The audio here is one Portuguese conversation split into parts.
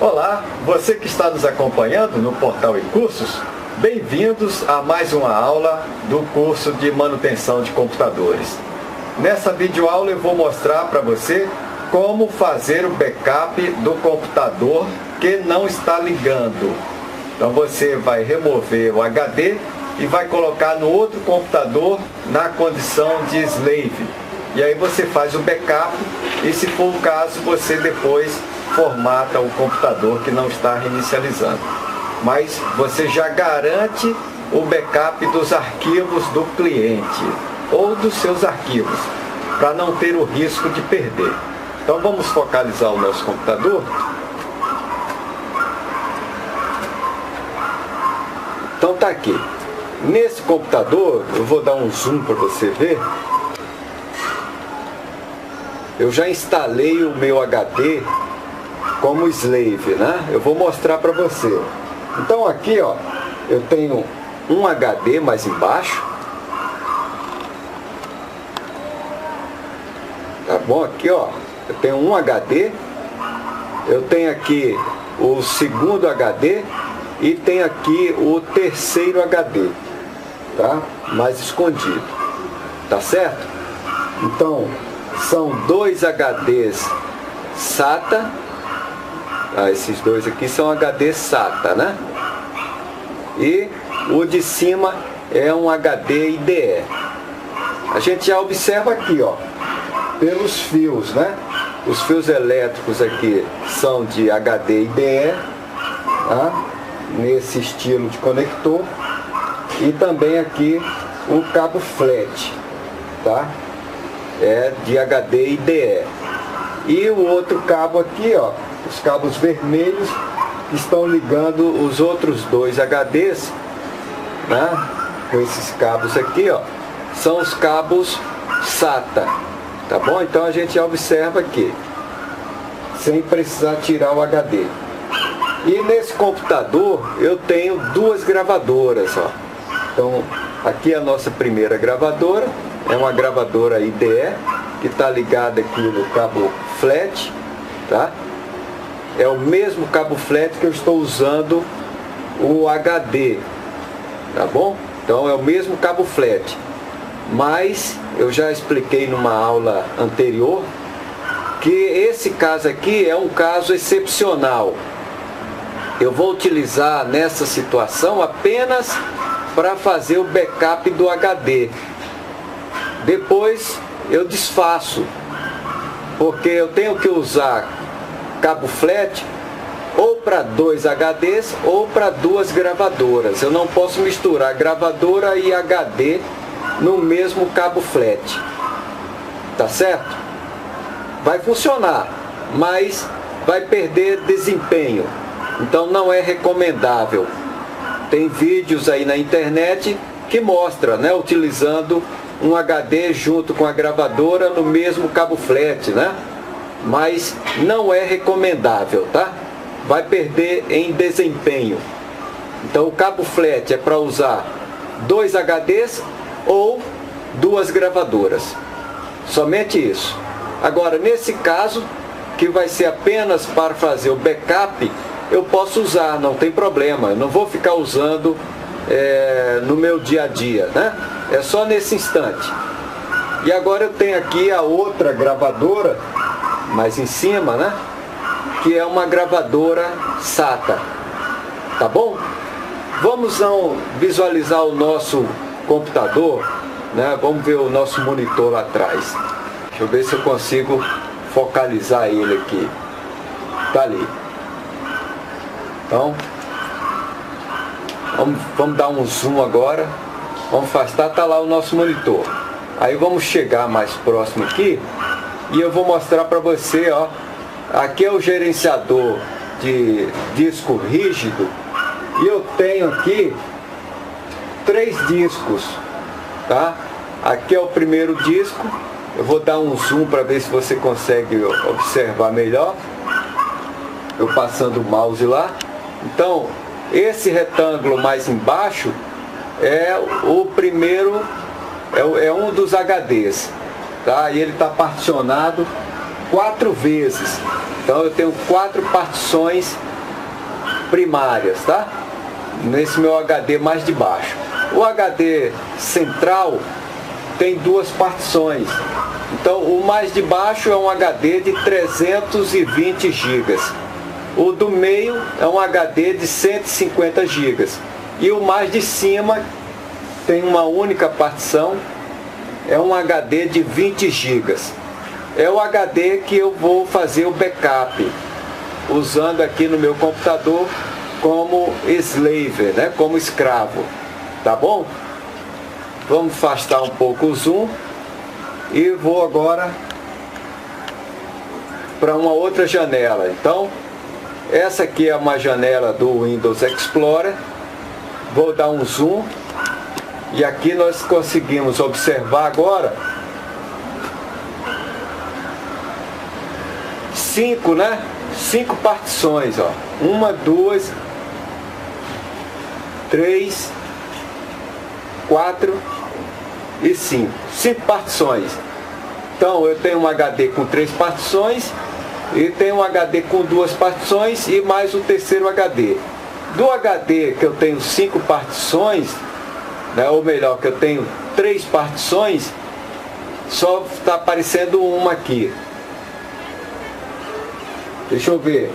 Olá, você que está nos acompanhando no Portal e Cursos, bem-vindos a mais uma aula do curso de manutenção de computadores. Nessa videoaula eu vou mostrar para você como fazer o backup do computador que não está ligando. Então você vai remover o HD e vai colocar no outro computador na condição de slave. E aí você faz o backup e, se for o caso, você depois formata o computador que não está reinicializando. Mas você já garante o backup dos arquivos do cliente ou dos seus arquivos, para não ter o risco de perder. Então vamos focalizar o nosso computador. Então tá aqui. Nesse computador, eu vou dar um zoom para você ver. Eu já instalei o meu HD como slave, né? Eu vou mostrar para você. Então aqui, ó, eu tenho um HD mais embaixo. Tá bom? Aqui, ó, eu tenho um HD. Eu tenho aqui o segundo HD e tenho aqui o terceiro HD, tá? Mais escondido. Tá certo? Então, são dois HDs SATA. Esses dois aqui são HDs SATA, né? E o de cima é um HD IDE. A gente já observa aqui, ó, pelos fios, né? Os fios elétricos aqui são de HD IDE, tá? Nesse estilo de conector. E também aqui o cabo flat, tá? É de HD IDE. E o outro cabo aqui, ó, os cabos vermelhos estão ligando os outros dois HDs, né? Com esses cabos aqui, ó, são os cabos SATA, tá bom? Então a gente observa aqui, sem precisar tirar o HD. E nesse computador eu tenho duas gravadoras, ó. Então aqui é a nossa primeira gravadora, é uma gravadora IDE que está ligada aqui no cabo flat, tá? É o mesmo cabo flat que eu estou usando o HD, tá bom? Então é o mesmo cabo flat, mas eu já expliquei numa aula anterior que esse caso aqui é um caso excepcional. Eu vou utilizar nessa situação apenas para fazer o backup do HD. Depois eu desfaço, porque eu tenho que usar cabo flat ou para dois HDs ou para duas gravadoras. Eu não posso misturar gravadora e HD no mesmo cabo flat. Tá certo? Vai funcionar, mas vai perder desempenho. Então não é recomendável. Tem vídeos aí na internet que mostra, né, utilizando um HD junto com a gravadora no mesmo cabo flat, né? Mas não é recomendável, tá? Vai perder em desempenho. Então o cabo flat é para usar dois HDs ou duas gravadoras. Somente isso. Agora, nesse caso, que vai ser apenas para fazer o backup, eu posso usar, não tem problema. Eu não vou ficar usando no meu dia a dia, né? É só nesse instante. E agora eu tenho aqui a outra gravadora mais em cima, né? Que é uma gravadora SATA. Tá bom? Vamos visualizar o nosso computador, né? Vamos ver o nosso monitor lá atrás. Deixa eu ver se eu consigo focalizar ele aqui. Tá ali. Então, vamos dar um zoom agora. Vamos afastar, tá lá o nosso monitor. Aí vamos chegar mais próximo aqui e eu vou mostrar para você, ó. Aqui é o gerenciador de disco rígido e eu tenho aqui 3 discos, tá? Aqui é o primeiro disco. Eu vou dar um zoom para ver se você consegue observar melhor. Eu passando o mouse lá. Então, esse retângulo mais embaixo é o primeiro, é um dos HDs, tá? E ele está particionado 4 vezes. Então eu tenho 4 partições primárias, tá? Nesse meu HD mais de baixo. O HD central tem 2 partições. Então o mais de baixo é um HD de 320 GB. O do meio é um HD de 150 GB. E o mais de cima tem uma única partição, é um HD de 20 GB. É o HD que eu vou fazer o backup, usando aqui no meu computador como slave, né? Como escravo. Tá bom? Vamos afastar um pouco o zoom e vou agora para uma outra janela. Então, essa aqui é uma janela do Windows Explorer. Vou dar um zoom e aqui nós conseguimos observar agora 5, né? 5 partições, ó. 1, 2, 3, 4 e 5. 5 partições. Então eu tenho um HD com 3 partições e tenho um HD com 2 partições e mais o terceiro HD. Do HD que eu tenho 5 partições, né, ou melhor, que eu tenho 3 partições, só está aparecendo uma aqui. Deixa eu ver.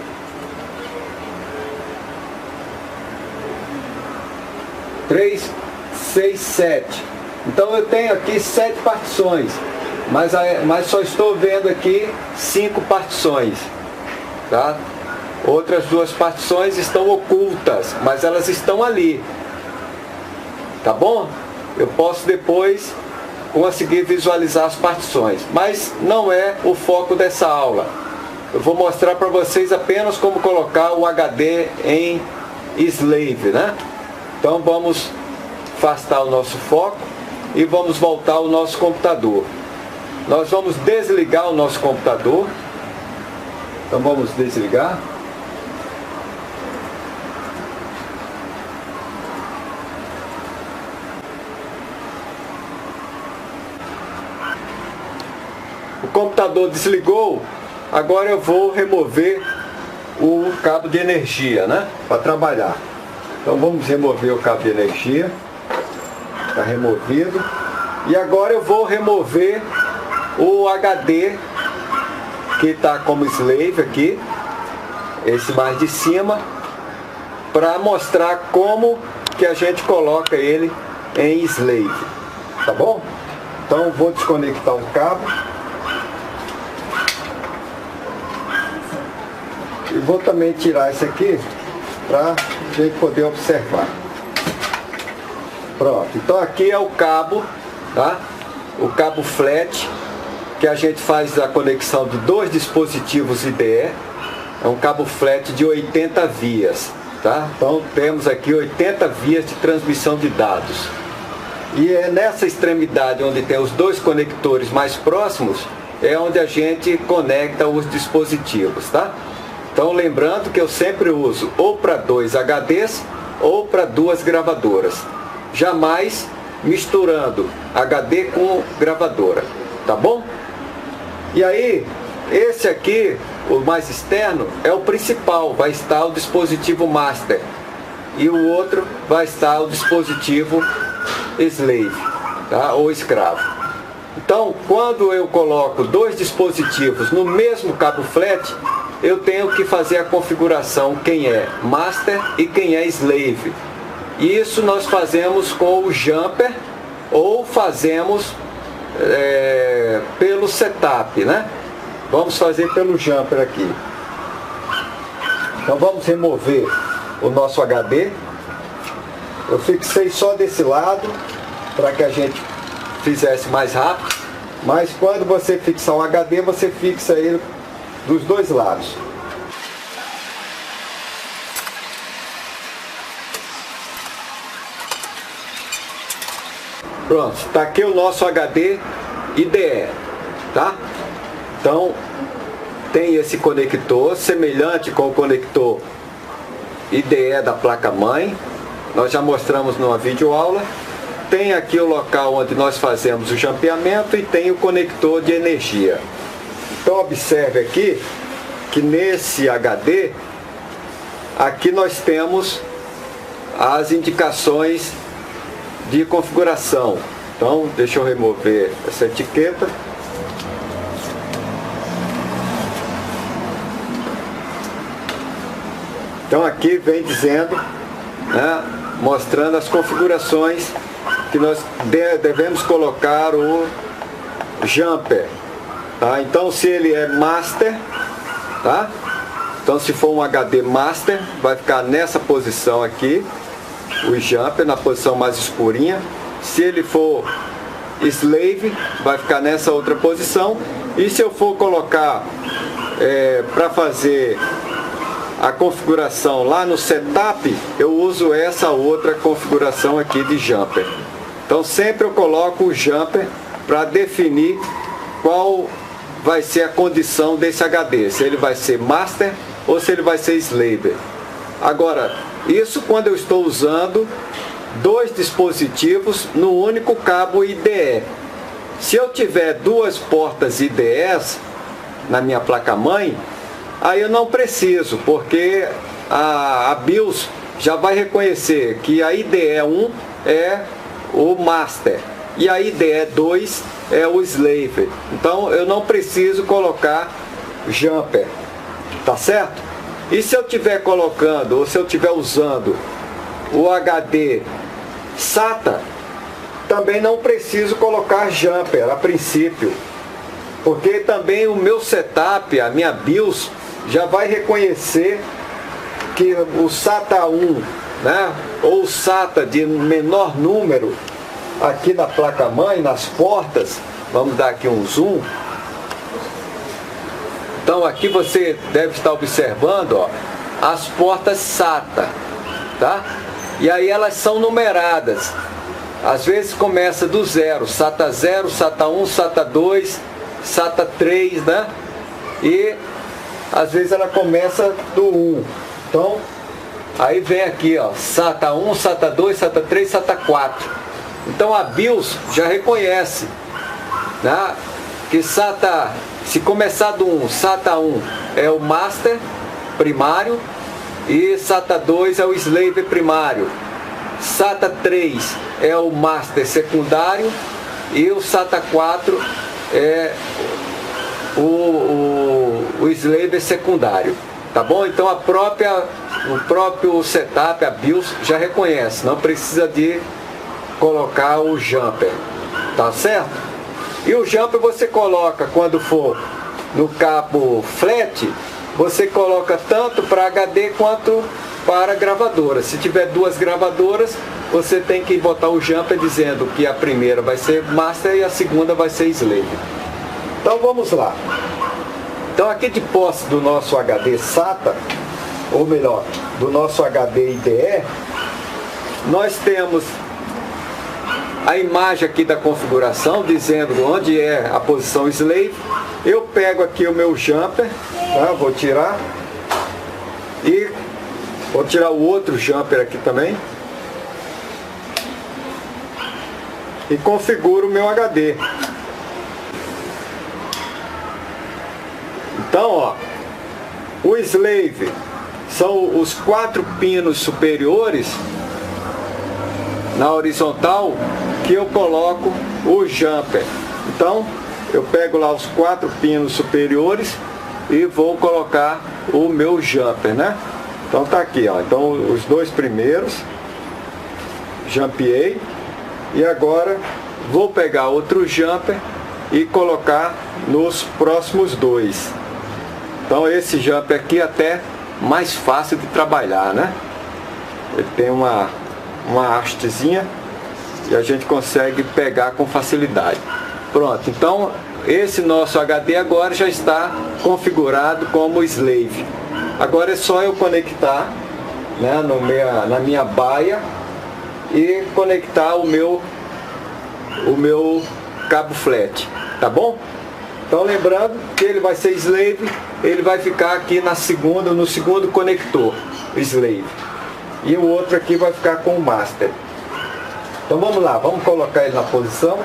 3, 6, 7. Então eu tenho aqui 7 partições, mas só estou vendo aqui 5 partições, tá? Outras 2 partições estão ocultas, mas elas estão ali, tá bom? Eu posso depois conseguir visualizar as partições, mas não é o foco dessa aula. Eu vou mostrar para vocês apenas como colocar o HD em slave, né? Então vamos afastar o nosso foco e vamos voltar ao nosso computador. Nós vamos desligar o nosso computador. Então vamos desligar. O computador desligou. Agora eu vou remover o cabo de energia, né? Para trabalhar. Então vamos remover o cabo de energia. Está removido. E agora eu vou remover o HD que está como slave aqui, esse mais de cima, para mostrar como que a gente coloca ele em slave, tá bom? Então vou desconectar o cabo e vou também tirar esse aqui para a gente poder observar. Pronto, então aqui é o cabo, tá? O cabo flat, que a gente faz a conexão de 2 dispositivos IDE. É um cabo flat de 80 vias, tá? Então temos aqui 80 vias de transmissão de dados. E é nessa extremidade onde tem os 2 conectores mais próximos, é onde a gente conecta os dispositivos, tá? Então lembrando que eu sempre uso ou para 2 HDs ou para 2 gravadoras. Jamais misturando HD com gravadora, tá bom? E aí, esse aqui, o mais externo, é o principal, vai estar o dispositivo master. E o outro vai estar o dispositivo slave, tá? Ou escravo. Então, quando eu coloco 2 dispositivos no mesmo cabo flat, eu tenho que fazer a configuração quem é master e quem é slave. Isso nós fazemos com o jumper ou fazemos pelo setup, né? Vamos fazer pelo jumper aqui. Então vamos remover o nosso HD. Eu fixei só desse lado para que a gente fizesse mais rápido. Mas quando você fixar um HD, você fixa ele dos 2 lados. Pronto, está aqui o nosso HD IDE, tá? Então, tem esse conector, semelhante com o conector IDE da placa-mãe. Nós já mostramos numa videoaula. Tem aqui o local onde nós fazemos o jampeamento e tem o conector de energia. Então, observe aqui que nesse HD, aqui nós temos as indicações de configuração. Então, deixa eu remover essa etiqueta. Então aqui vem dizendo, né, mostrando as configurações que nós devemos colocar o jumper. Tá? Então se ele é master, tá? Então se for um HD master, vai ficar nessa posição aqui, o jumper na posição mais escurinha. Se ele for slave, vai ficar nessa outra posição. E se eu for colocar para fazer a configuração lá no setup, eu uso essa outra configuração aqui de jumper. Então sempre eu coloco o jumper para definir qual vai ser a condição desse HD, se ele vai ser master ou se ele vai ser slave. Agora, isso quando eu estou usando dois dispositivos no único cabo IDE. Se eu tiver duas portas IDEs na minha placa-mãe, aí eu não preciso, porque a BIOS já vai reconhecer que a IDE 1 é o master e a IDE 2 é o slave. Então eu não preciso colocar jumper, tá certo? E se eu estiver colocando, ou se eu estiver usando o HD SATA, também não preciso colocar jumper a princípio, porque também o meu setup, a minha BIOS, já vai reconhecer que o SATA 1, né, ou o SATA de menor número aqui na placa-mãe, nas portas, vamos dar aqui um zoom. Então aqui você deve estar observando, ó, as portas SATA, tá? E aí elas são numeradas. Às vezes começa do zero, SATA 0, SATA 1, SATA 2, SATA 3, né? E às vezes ela começa do 1. Então, aí vem aqui, ó, SATA 1, SATA 2, SATA 3, SATA 4. Então a BIOS já reconhece, né, que SATA, se começar do 1, SATA 1 é o master primário e SATA 2 é o slave primário. SATA 3 é o master secundário e o SATA 4 é o slave secundário, tá bom? Então o próprio setup, a BIOS, já reconhece, não precisa de colocar o jumper, tá certo? E o jumper você coloca quando for no cabo flat, você coloca tanto para HD quanto para gravadora. Se tiver duas gravadoras, você tem que botar o jumper dizendo que a primeira vai ser master e a segunda vai ser slave. Então vamos lá. Então aqui de posse do nosso HD SATA, ou melhor, do nosso HD IDE, nós temos a imagem aqui da configuração dizendo onde é a posição slave. Eu pego aqui o meu jumper, tá? Vou tirar e vou tirar o outro jumper aqui também e configuro o meu HD. Então, ó, o slave são os 4 pinos superiores na horizontal que eu coloco o jumper. Então eu pego lá os 4 pinos superiores e vou colocar o meu jumper, né? Então tá aqui, ó. Então os 2 primeiros jumpeei e agora vou pegar outro jumper e colocar nos próximos 2. Então esse jumper aqui é até mais fácil de trabalhar, né? Ele tem uma hastezinha e a gente consegue pegar com facilidade. Pronto, então esse nosso HD agora já está configurado como slave. Agora é só eu conectar, né, na minha baia e conectar o meu cabo flat, tá bom? Então lembrando que ele vai ser slave, ele vai ficar aqui no segundo conector, slave. E o outro aqui vai ficar com o master. Então vamos lá, vamos colocar ele na posição,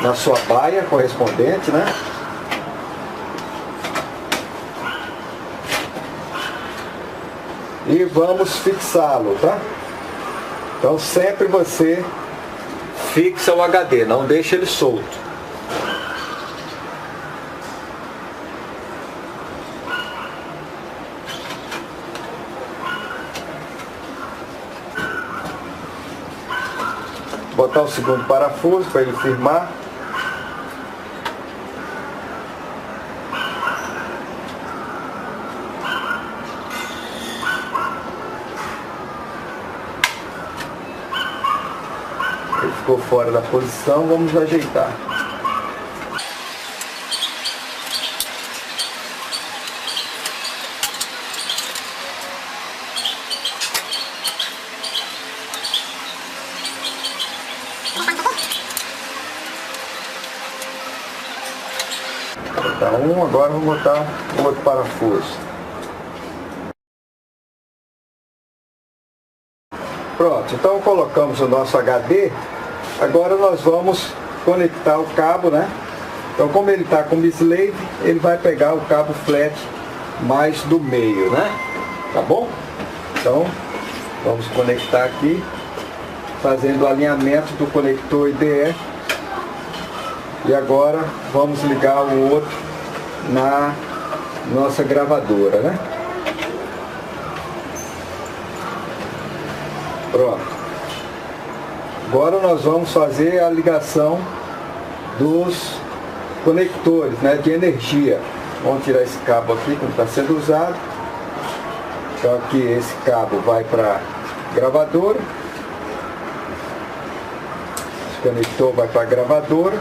na sua baia correspondente, né? e vamos fixá-lo, tá? Então sempre você fixa o HD, não deixa ele solto. Botar o segundo parafuso para ele firmar. Ele ficou fora da posição, vamos ajeitar. Botar um, agora vou botar o outro parafuso. Pronto, então colocamos o nosso HD. Agora nós vamos conectar o cabo, né? Então como ele está com slave, ele vai pegar o cabo flat mais do meio, né? Tá bom? Então vamos conectar aqui, fazendo o alinhamento do conector IDE. E agora vamos ligar o outro na nossa gravadora, né? Pronto. Agora nós vamos fazer a ligação dos conectores, né, de energia. Vamos tirar esse cabo aqui que não está sendo usado. Então aqui esse cabo vai para a gravadora. Esse conector vai para a gravadora.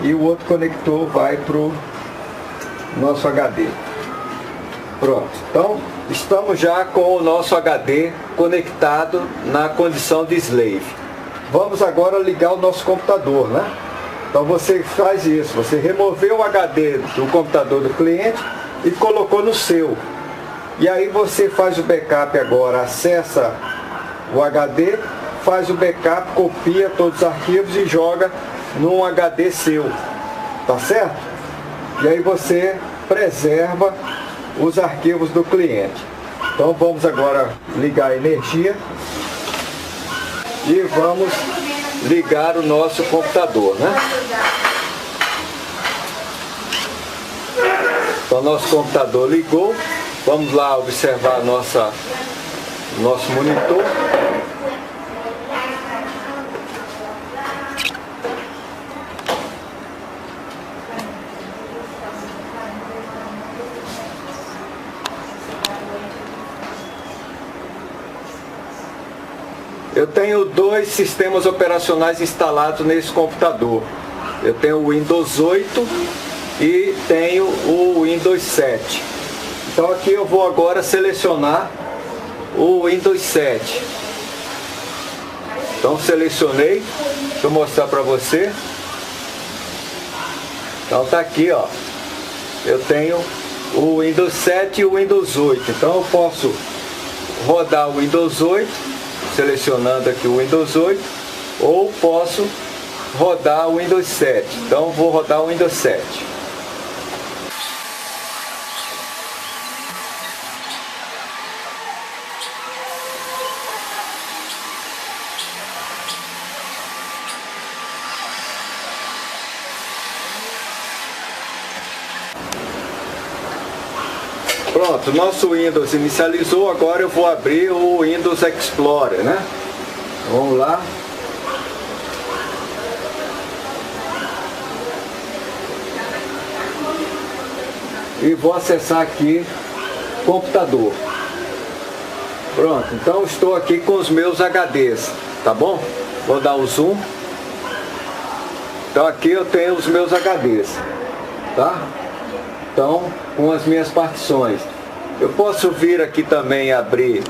E o outro conector vai para o nosso HD. Pronto, então estamos já com o nosso HD conectado na condição de slave. Vamos agora ligar o nosso computador, né? Então você faz isso, você removeu o HD do computador do cliente e colocou no seu. E aí você faz o backup agora, acessa o HD, faz o backup, copia todos os arquivos e joga num HD seu, tá certo? E aí você preserva os arquivos do cliente. Então vamos agora ligar a energia e vamos ligar o nosso computador, né? Então nosso computador ligou, vamos lá observar nosso monitor. Eu tenho dois sistemas operacionais instalados nesse computador. Eu tenho o Windows 8 e tenho o Windows 7. Então aqui eu vou agora selecionar o Windows 7. Então selecionei, deixa eu mostrar para você. Então tá aqui, ó. Eu tenho o Windows 7 e o Windows 8. Então eu posso rodar o Windows 8. Selecionando aqui o Windows 8, ou posso rodar o Windows 7. Então vou rodar o Windows 7. Pronto, nosso Windows inicializou, agora eu vou abrir o Windows Explorer, né? Vamos lá. E vou acessar aqui computador. Pronto, então estou aqui com os meus HDs, tá bom? Vou dar o zoom. Então aqui eu tenho os meus HDs, tá? Então, com as minhas partições. Eu posso vir aqui também abrir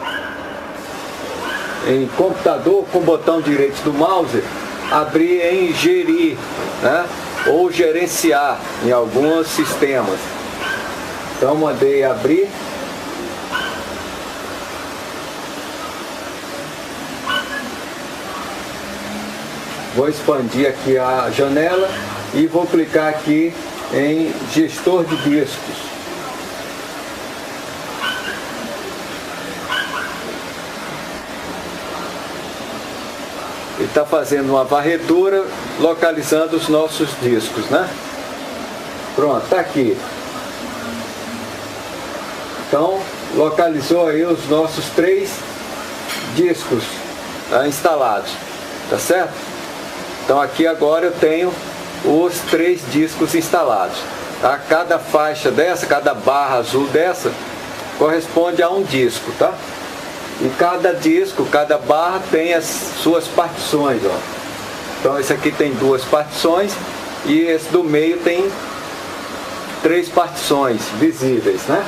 em computador com o botão direito do mouse, abrir em gerir, né? Ou gerenciar em alguns sistemas. Então mandei abrir. Vou expandir aqui a janela e vou clicar aqui em gestor de discos. Ele está fazendo uma varredura, localizando os nossos discos, né? Pronto, está aqui. Então, localizou aí os nossos 3 discos instalados, tá certo? Então aqui agora eu tenho os 3 discos instalados. Tá? Cada faixa dessa, cada barra azul dessa, corresponde a um disco, tá? E cada disco, cada barra tem as suas partições, ó. Então esse aqui tem 2 partições e esse do meio tem 3 partições visíveis, né?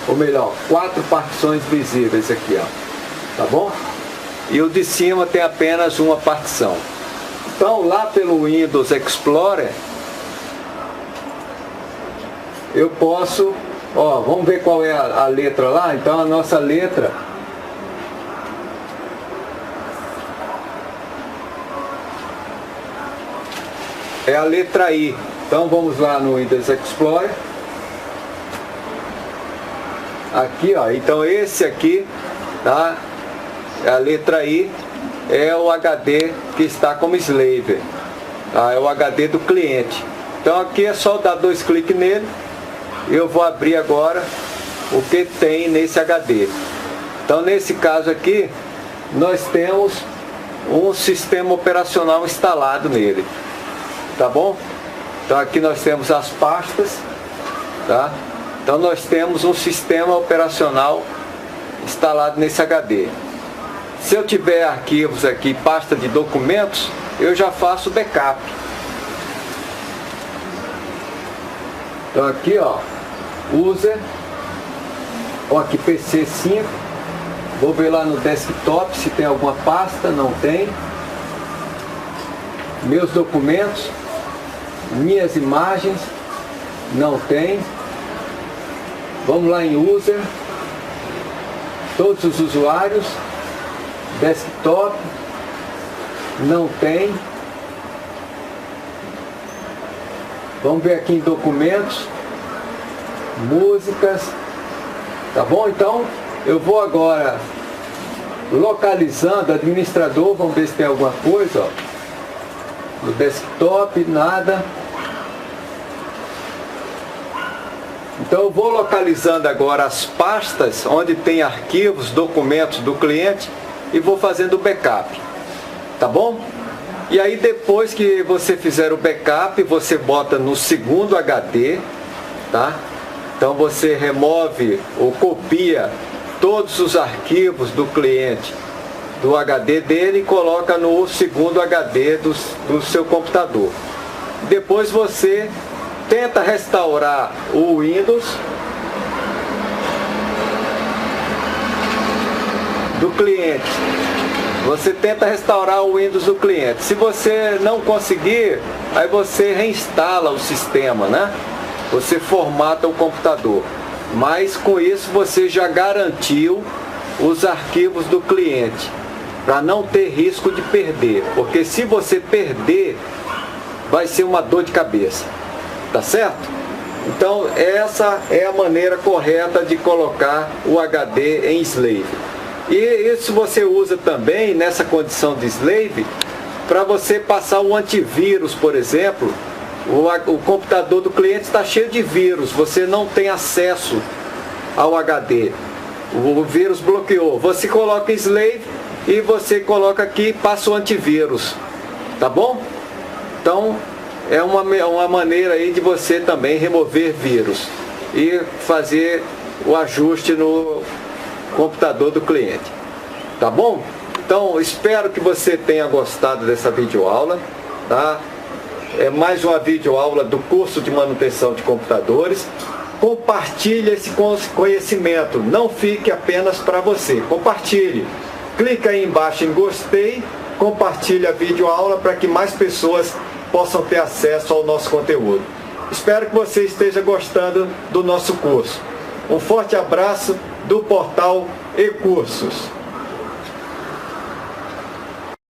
Ou melhor, 4 partições visíveis aqui, ó. Tá bom? E o de cima tem apenas uma partição. Então lá pelo Windows Explorer eu posso, ó, vamos ver qual é a letra lá. Então a nossa letra é a letra I. Então vamos lá no Windows Explorer. Aqui, ó, então esse aqui, tá? A letra I é o HD que está como slave, tá? É o HD do cliente. Então aqui é só dar 2 cliques nele. Eu vou abrir agora o que tem nesse HD. Então nesse caso aqui nós temos um sistema operacional instalado nele, tá bom? Então aqui nós temos as pastas, tá? Então nós temos um sistema operacional instalado nesse HD. Se eu tiver arquivos aqui, pasta de documentos, eu já faço backup. Então aqui, ó, user, ó, aqui PC 5, vou ver lá no desktop se tem alguma pasta, não tem. Meus documentos, minhas imagens, não tem. Vamos lá em user, todos os usuários, desktop, não tem. Vamos ver aqui em documentos, músicas, tá bom? Então eu vou agora localizando administrador, vamos ver se tem alguma coisa, ó. No desktop, nada. Então eu vou localizando agora as pastas onde tem arquivos, documentos do cliente e vou fazendo o backup, tá bom? E aí depois que você fizer o backup, você bota no segundo HD, tá? Então você remove ou copia todos os arquivos do cliente do HD dele e coloca no segundo HD do seu computador. Depois você tenta restaurar o Windows do cliente. Você tenta restaurar o Windows do cliente. Se você não conseguir, aí você reinstala o sistema, né? Você formata o computador. Mas com isso você já garantiu os arquivos do cliente, para não ter risco de perder. Porque se você perder, vai ser uma dor de cabeça. Tá certo? Então essa é a maneira correta de colocar o HD em slave. E isso você usa também nessa condição de slave para você passar um antivírus, por exemplo. O computador do cliente está cheio de vírus, você não tem acesso ao HD. O vírus bloqueou. Você coloca slave e você coloca aqui e passa o antivírus. Tá bom? Então é uma maneira aí de você também remover vírus e fazer o ajuste no computador do cliente. Tá bom? Então espero que você tenha gostado dessa videoaula, tá? É mais uma videoaula do curso de manutenção de computadores. Compartilhe esse conhecimento, não fique apenas para você. Compartilhe. Clica aí embaixo em gostei, compartilhe a videoaula para que mais pessoas possam ter acesso ao nosso conteúdo. Espero que você esteja gostando do nosso curso. Um forte abraço do portal eCursos.